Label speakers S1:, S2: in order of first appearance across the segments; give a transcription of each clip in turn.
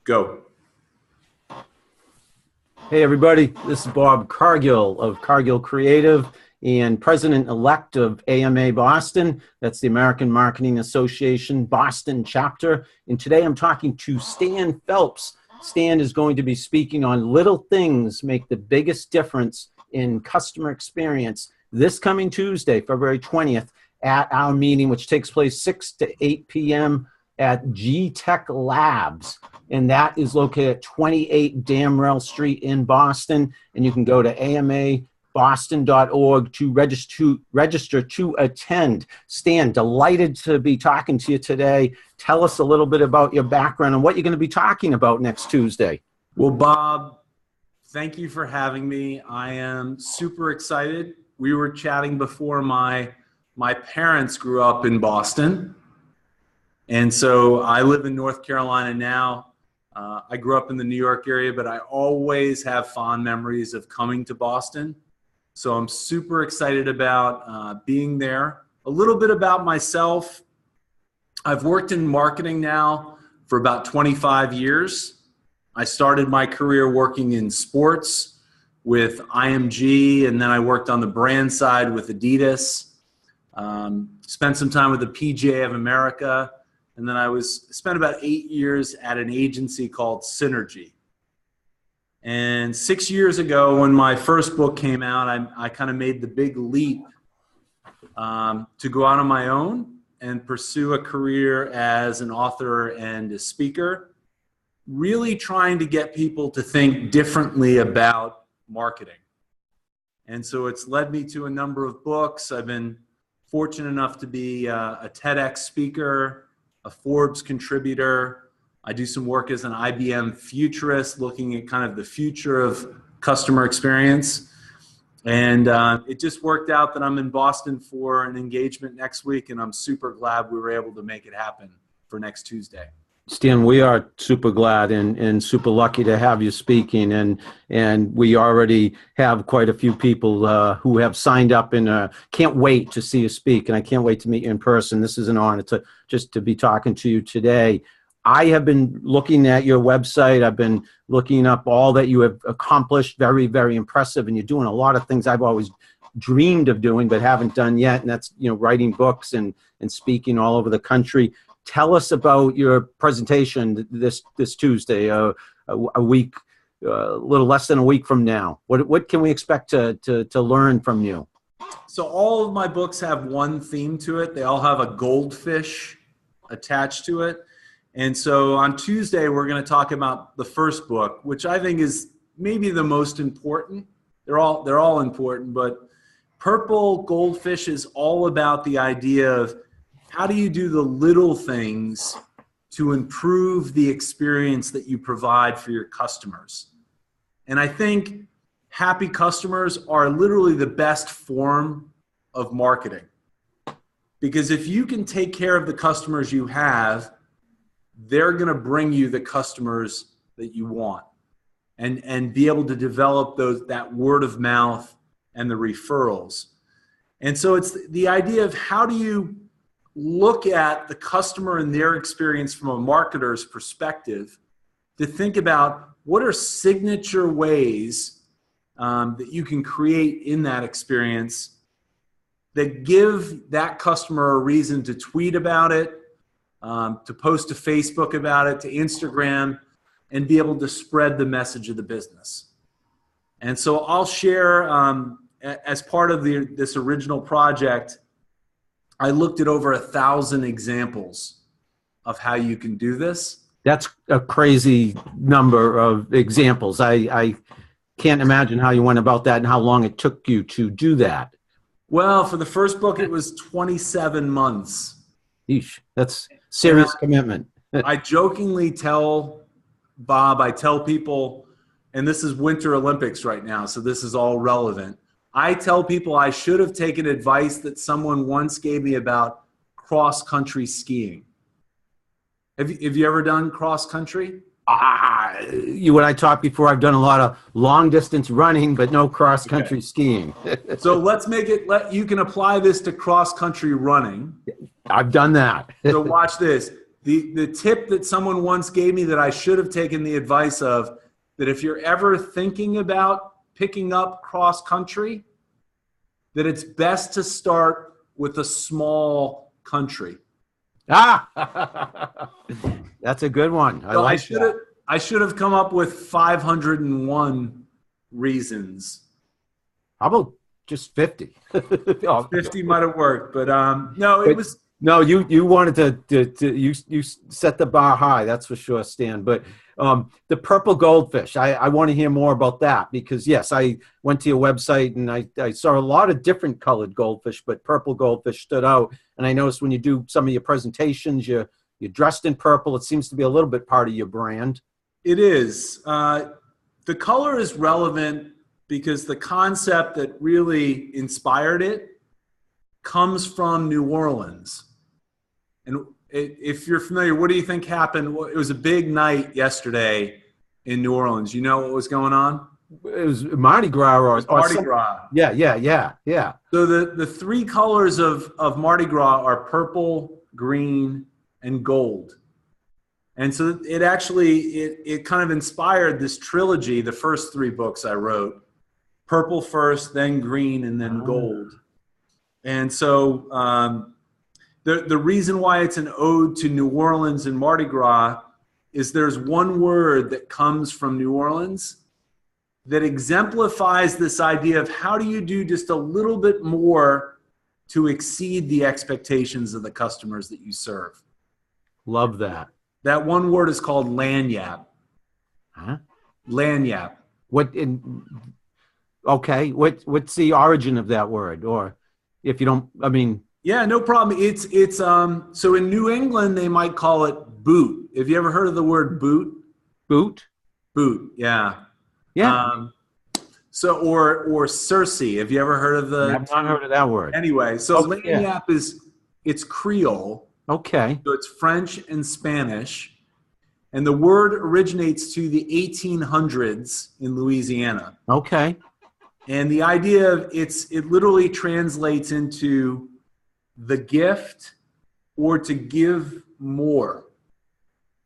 S1: Go.
S2: Hey everybody, this is Bob Cargill of Cargill Creative and President-elect of AMA Boston. That's the American Marketing Association Boston chapter. And today I'm talking to Stan Phelps. Stan is going to be speaking on little things make the biggest difference in customer experience this coming Tuesday, February 20th, at our meeting, which takes place 6 to 8 p.m. at G-Tech Labs. And that is located at 28 Damrell Street in Boston. And you can go to amaboston.org to register to attend. Stan, delighted to be talking to you today. Tell us a little bit about your background and what you're going to be talking about next Tuesday.
S1: Well, Bob, thank you for having me. I am super excited. We were chatting before. My parents grew up in Boston. And so I live in North Carolina now. I grew up in the New York area, but I always have fond memories of coming to Boston. So I'm super excited about being there. A little bit about myself. I've worked in marketing now for about 25 years. I started my career working in sports with IMG, and then I worked on the brand side with Adidas. Spent some time with the PGA of America. And then I spent about 8 years at an agency called Synergy. And 6 years ago, when my first book came out, I kind of made the big leap to go out on my own and pursue a career as an author and a speaker, really trying to get people to think differently about marketing. And so it's led me to a number of books. I've been fortunate enough to be a TEDx speaker, a Forbes contributor. I do some work as an IBM Futurist, looking at kind of the future of customer experience. And it just worked out that I'm in Boston for an engagement next week, and I'm super glad we were able to make it happen for next Tuesday.
S2: Stan, we are super glad and super lucky to have you speaking, and we already have quite a few people who have signed up and can't wait to see you speak, and I can't wait to meet you in person. This is an honor to be talking to you today. I have been looking at your website. I've been looking up all that you have accomplished. Very, very impressive, and you're doing a lot of things I've always dreamed of doing but haven't done yet, and that's writing books and speaking all over the country. Tell us about your presentation this Tuesday, a week, a little less than a week from now. What can we expect to learn from you?
S1: So all of my books have one theme to it. They all have a goldfish attached to it. And so on Tuesday, we're going to talk about the first book, which I think is maybe the most important. They're all important, but Purple Goldfish is all about the idea of how do you do the little things to improve the experience that you provide for your customers? And I think happy customers are literally the best form of marketing. Because if you can take care of the customers you have, they're going to bring you the customers that you want and be able to develop that word of mouth and the referrals. And so it's the idea of how do you look at the customer and their experience from a marketer's perspective to think about what are signature ways that you can create in that experience that give that customer a reason to tweet about it, to post to Facebook about it, to Instagram, and be able to spread the message of the business. And so I'll share, as part of this original project, I looked at over 1,000 examples of how you can do this.
S2: That's a crazy number of examples. I can't imagine how you went about that and how long it took you to do that.
S1: Well, for the first book, it was 27 months.
S2: Eesh, that's serious commitment.
S1: I jokingly tell people, and this is Winter Olympics right now, so this is all relevant. I tell people I should have taken advice that someone once gave me about cross-country skiing. Have you ever done cross-country?
S2: You and I talked before. I've done a lot of long-distance running, but no cross-country skiing.
S1: So let's make it. You can apply this to cross-country running.
S2: I've done that.
S1: So watch this. the tip that someone once gave me that I should have taken the advice of, that if you're ever thinking about picking up cross country, that it's best to start with a small country.
S2: Ah, that's a good one.
S1: I should have come up with 501 reasons.
S2: How about just 50?
S1: 50 might have worked, but no, it was.
S2: No, you wanted you set the bar high, that's for sure, Stan. But the purple goldfish, I want to hear more about that, because yes, I went to your website and I saw a lot of different colored goldfish, but purple goldfish stood out. And I noticed when you do some of your presentations, you're dressed in purple. It seems to be a little bit part of your brand.
S1: It is. The color is relevant because the concept that really inspired it comes from New Orleans. And if you're familiar, what do you think happened? Well, it was a big night yesterday in New Orleans. You know what was going on?
S2: It was Mardi Gras or
S1: Mardi Gras.
S2: Yeah.
S1: So the three colors of Mardi Gras are purple, green, and gold. And so it actually, it kind of inspired this trilogy, the first three books I wrote. Purple first, then green, and then gold. And so the reason why it's an ode to New Orleans and Mardi Gras is there's one word that comes from New Orleans that exemplifies this idea of how do you do just a little bit more to exceed the expectations of the customers that you serve.
S2: Love that.
S1: That one word is called lagniappe.
S2: Huh?
S1: Lagniappe.
S2: Okay. What's the origin of that word? Or if you don't, I mean.
S1: Yeah, no problem. It's so in New England, they might call it boot. Have you ever heard of the word boot?
S2: Boot?
S1: Boot. Yeah.
S2: Yeah.
S1: So, or Circe. Have you ever heard of the?
S2: I've not heard of that word.
S1: Anyway, so lagniappe it's Creole.
S2: Okay.
S1: So it's French and Spanish, and the word originates to the 1800s in Louisiana.
S2: Okay.
S1: And the idea of it literally translates into the gift or to give more.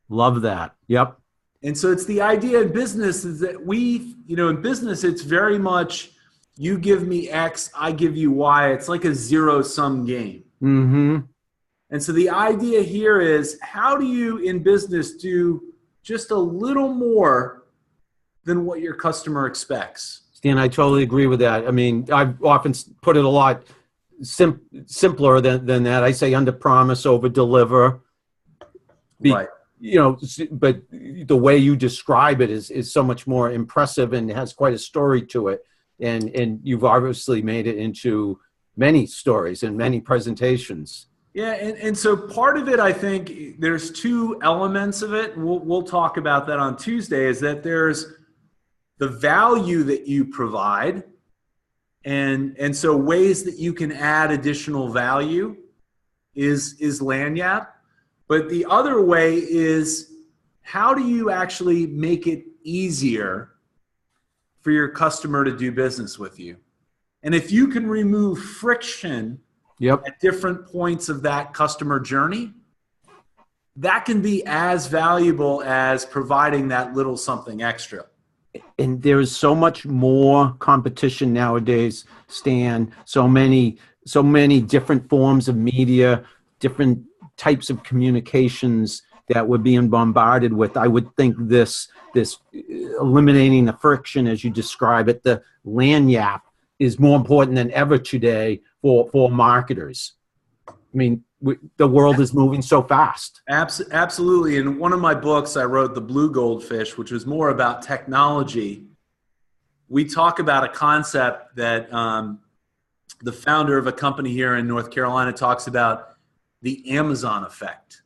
S2: Love that. Yep.
S1: And so it's the idea in business is that in business, it's very much you give me X, I give you Y. It's like a zero-sum game.
S2: Mm-hmm.
S1: And so the idea here is how do you in business do just a little more than what your customer expects?
S2: Stan, I totally agree with that. I mean, I've often put it a lot simpler than that. I say under promise, over deliver.
S1: Right.
S2: But the way you describe it is so much more impressive and has quite a story to it. And you've obviously made it into many stories and many presentations.
S1: Yeah, and so part of it, I think, there's two elements of it. We'll talk about that on Tuesday. Is that there's the value that you provide, and so ways that you can add additional value is lagniappe. But the other way is how do you actually make it easier for your customer to do business with you? And if you can remove friction at different points of that customer journey, that can be as valuable as providing that little something extra.
S2: And there is so much more competition nowadays, Stan. So many different forms of media, different types of communications that we're being bombarded with. I would think this eliminating the friction, as you describe it, the lagniappe, is more important than ever today for marketers. I mean, the world is moving so fast.
S1: Absolutely. In one of my books, I wrote The Blue Goldfish, which was more about technology. We talk about a concept that the founder of a company here in North Carolina talks about, the Amazon effect.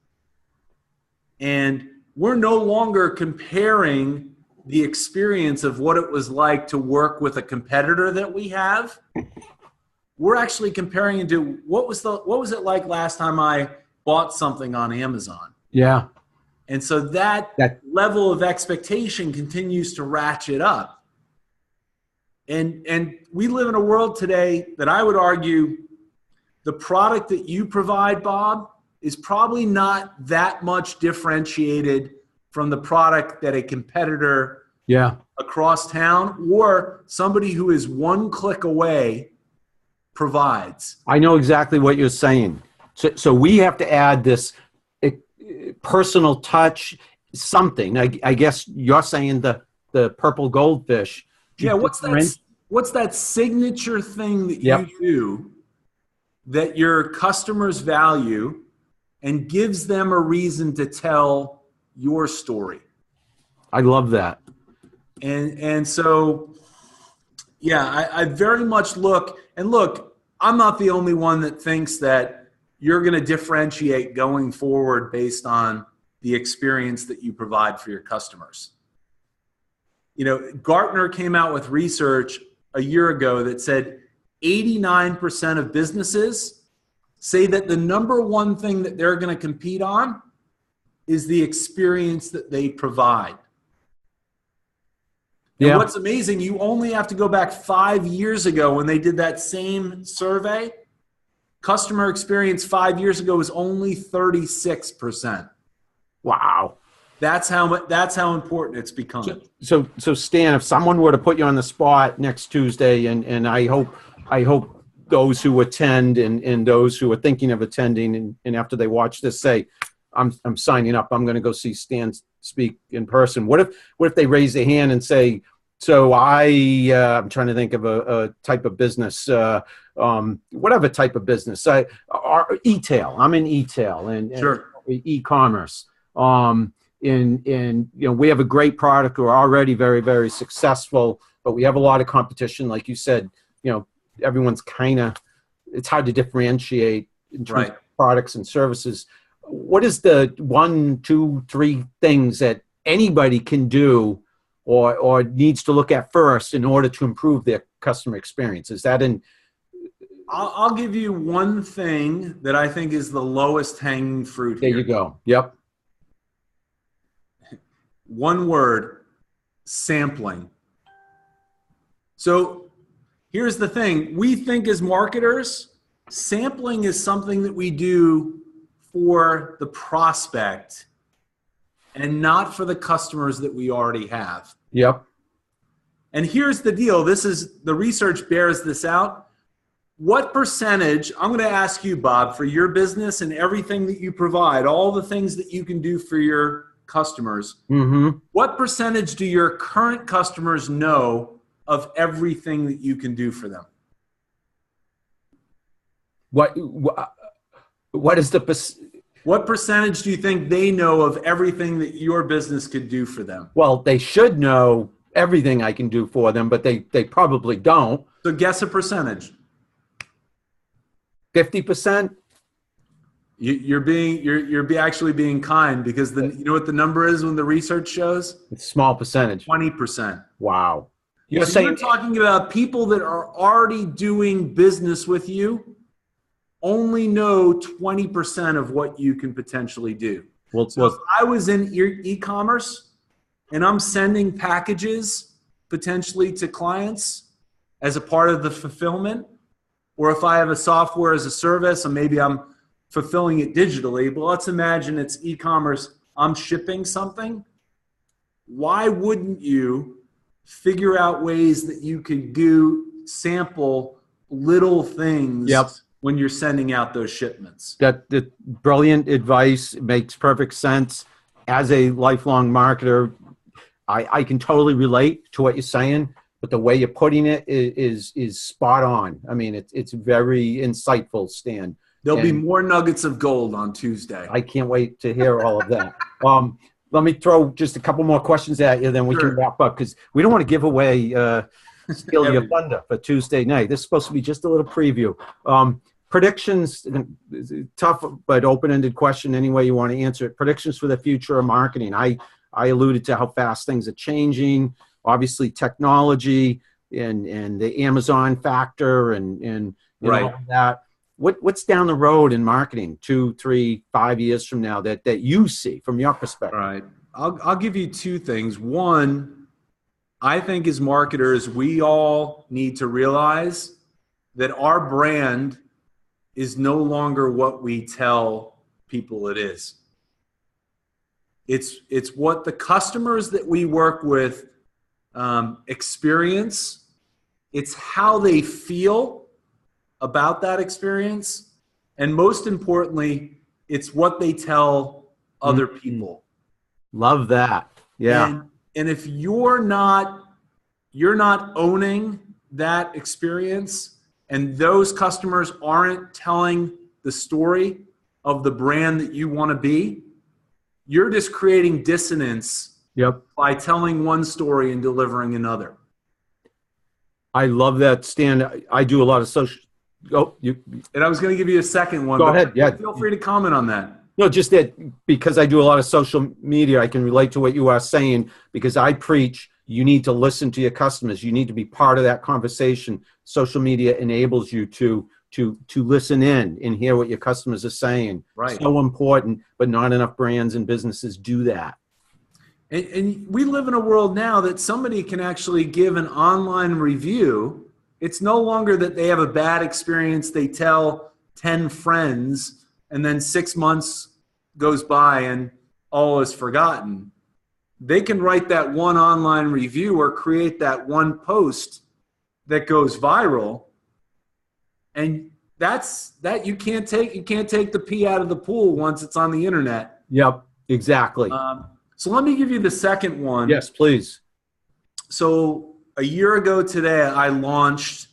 S1: And we're no longer comparing the experience of what it was like to work with a competitor that we have. We're actually comparing it to what was it like last time I bought something on Amazon.
S2: Yeah.
S1: And so that level of expectation continues to ratchet up. And we live in a world today that I would argue the product that you provide, Bob, is probably not that much differentiated from the product that a competitor across town or somebody who is one click away provides.
S2: I know exactly what you're saying. So we have to add this personal touch, something. I guess you're saying the purple goldfish.
S1: Yeah, what's that signature thing that you do that your customers value and gives them a reason to tell your story?
S2: I love that.
S1: And so, yeah, I very much look, I'm not the only one that thinks that you're going to differentiate going forward based on the experience that you provide for your customers. You know, Gartner came out with research a year ago that said 89% of businesses say that the number one thing that they're going to compete on is the experience that they provide. And what's amazing, you only have to go back 5 years ago when they did that same survey. Customer experience 5 years ago was only 36%.
S2: Wow.
S1: That's how important it's become.
S2: So Stan, if someone were to put you on the spot next Tuesday, and I hope those who attend and those who are thinking of attending and after they watch this say, I'm signing up, I'm going to go see Stan speak in person. What if they raise their hand and say, so I'm trying to think of a type of business, whatever type of business, e-tail. I'm in e-tail and e-commerce. And you know, we have a great product. We're already very, very successful, but we have a lot of competition. Like you said, you know, everyone's it's hard to differentiate in terms of products and services. What is the 1, 2, 3 things that anybody can do or needs to look at first in order to improve their customer experience? Is that
S1: I'll give you one thing that I think is the lowest hanging fruit here.
S2: There you go. Yep.
S1: One word: sampling. So here's the thing. We think as marketers, sampling is something that we do for the prospect and not for the customers that we already have.
S2: Yep.
S1: And here's the deal. The research bears this out. What percentage, I'm going to ask you, Bob, for your business and everything that you provide, all the things that you can do for your customers, what percentage do your current customers know of everything that you can do for them?
S2: What is
S1: what percentage do you think they know of everything that your business could do for them?
S2: Well, they should know everything I can do for them, but they probably don't.
S1: So guess a percentage.
S2: 50%?
S1: You're actually being kind, because you know what the number is when the research shows?
S2: It's a small percentage.
S1: 20%.
S2: Wow.
S1: You're talking about people that are already doing business with you only know 20% of what you can potentially do. So if I was in e-commerce and I'm sending packages potentially to clients as a part of the fulfillment, or if I have a software as a service and maybe I'm fulfilling it digitally, but let's imagine it's e-commerce, I'm shipping something. Why wouldn't you figure out ways that you could sample little things when you're sending out those shipments?
S2: That brilliant advice. It makes perfect sense. As a lifelong marketer, I can totally relate to what you're saying, but the way you're putting it is spot on. I mean, it's very insightful, Stan.
S1: There'll be more nuggets of gold on Tuesday.
S2: I can't wait to hear all of that. Let me throw just a couple more questions at you, then we can wrap up, because we don't want to give away, steal your thunder for Tuesday night. This is supposed to be just a little preview. Predictions, tough but open-ended question any way you want to answer it. Predictions for the future of marketing. I alluded to how fast things are changing. Obviously, technology and the Amazon factor and all that. What's down the road in marketing 2, 3, 5 years from now that you see from your perspective?
S1: All right. I'll give you two things. One, I think as marketers, we all need to realize that our brand is no longer what we tell people it is. It's what the customers that we work with experience. It's how they feel about that experience. And most importantly, it's what they tell other people.
S2: Love that. Yeah.
S1: And if you're not owning that experience, and those customers aren't telling the story of the brand that you want to be, you're just creating dissonance.
S2: Yep.
S1: By telling one story and delivering another.
S2: I love that, Stan. I do a lot of social. Oh, you.
S1: And I was going to give you a second one.
S2: Go ahead. Yeah.
S1: Feel free to comment on that.
S2: No, just that because I do a lot of social media, I can relate to what you are saying because I preach you need to listen to your customers. You need to be part of that conversation. Social media enables you to listen in and hear what your customers are saying.
S1: Right.
S2: So important, but not enough brands and businesses do that.
S1: And we live in a world now that somebody can actually give an online review. It's no longer that they have a bad experience, they tell 10 friends, and then 6 months goes by and all is forgotten. They can write that one online review or create that one post that goes viral. And you can't take the pee out of the pool once it's on the internet.
S2: Yep, exactly.
S1: So let me give you the second one.
S2: Yes, please.
S1: So a year ago today, I launched,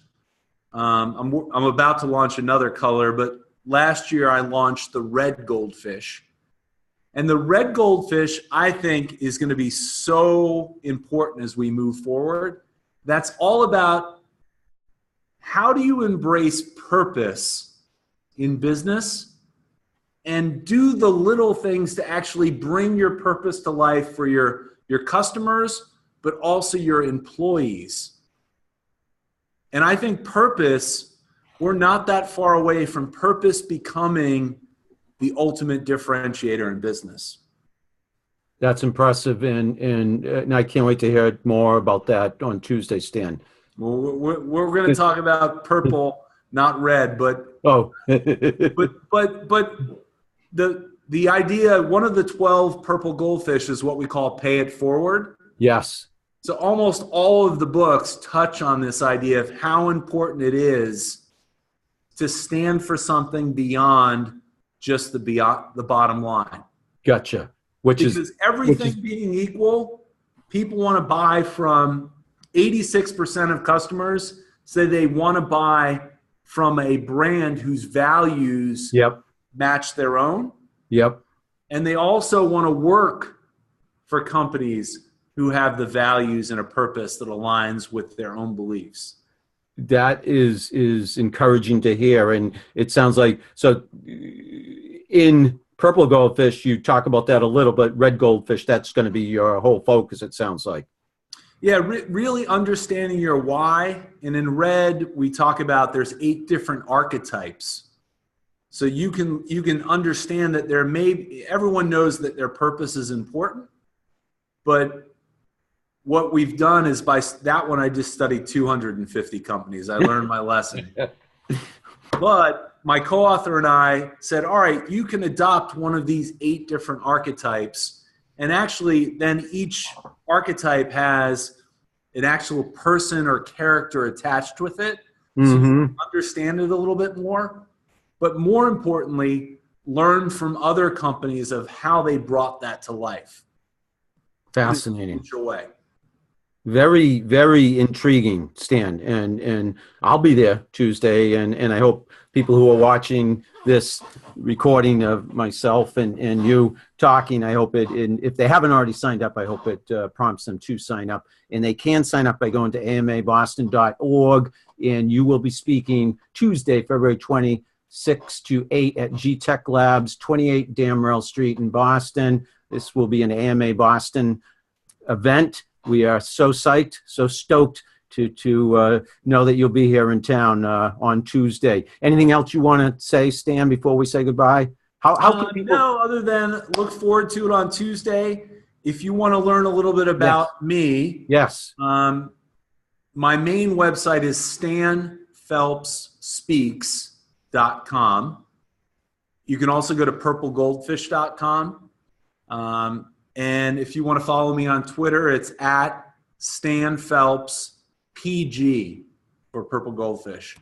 S1: I'm about to launch another color, but last year I launched the red goldfish. And the red goldfish, I think, is going to be so important as we move forward. That's all about how do you embrace purpose in business and do the little things to actually bring your purpose to life for your customers, but also your employees. And I think purpose, we're not that far away from purpose becoming the ultimate differentiator in business.
S2: That's impressive, and I can't wait to hear more about that on Tuesday, Stan.
S1: Well, we're going to talk about purple, not red, but
S2: oh,
S1: but the idea, one of the 12 purple goldfish is what we call pay it forward.
S2: Yes.
S1: So almost all of the books touch on this idea of how important it is to stand for something beyond just the bottom line.
S2: Gotcha.
S1: Because everything being equal, people want to buy from 86% of customers say they want to buy from a brand whose values match their own.
S2: Yep.
S1: And they also want to work for companies who have the values and a purpose that aligns with their own beliefs.
S2: That is encouraging to hear. And it sounds like, so in Purple Goldfish, you talk about that a little, but red goldfish, that's going to be your whole focus, it sounds like.
S1: Yeah, really understanding your why. And in red, we talk about there's 8 different archetypes. So you can understand that everyone knows that their purpose is important, but what we've done is by that one, I just studied 250 companies. I learned my lesson. But my co-author and I said, all right, you can adopt one of these 8 different archetypes. And actually then each archetype has an actual person or character attached with it. So you can understand it a little bit more. But more importantly, learn from other companies of how they brought that to life.
S2: Fascinating.
S1: In a way.
S2: Very, very intriguing, Stan. And I'll be there Tuesday. And I hope people who are watching this recording of myself and you talking, I hope and if they haven't already signed up, I hope it prompts them to sign up. And they can sign up by going to amaboston.org. And you will be speaking Tuesday, February 26 to 8 at G-Tech Labs, 28 Damrell Street in Boston. This will be an AMA Boston event. We are so psyched, so stoked to know that you'll be here in town on Tuesday. Anything else you want to say, Stan, before we say goodbye? How can people...
S1: No, other than look forward to it on Tuesday. If you want to learn a little bit about me, my main website is stanphelpsspeaks.com. You can also go to purplegoldfish.com. And if you want to follow me on Twitter, it's at Stan Phelps PG for Purple Goldfish.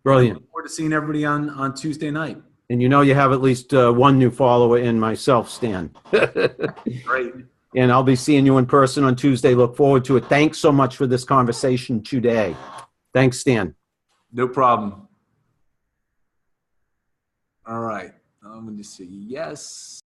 S2: Brilliant.
S1: Look forward to seeing everybody on Tuesday night.
S2: And you know you have at least one new follower in myself, Stan.
S1: Great.
S2: And I'll be seeing you in person on Tuesday. Look forward to it. Thanks so much for this conversation today. Thanks, Stan.
S1: No problem. All right. I'm going to see. Yes.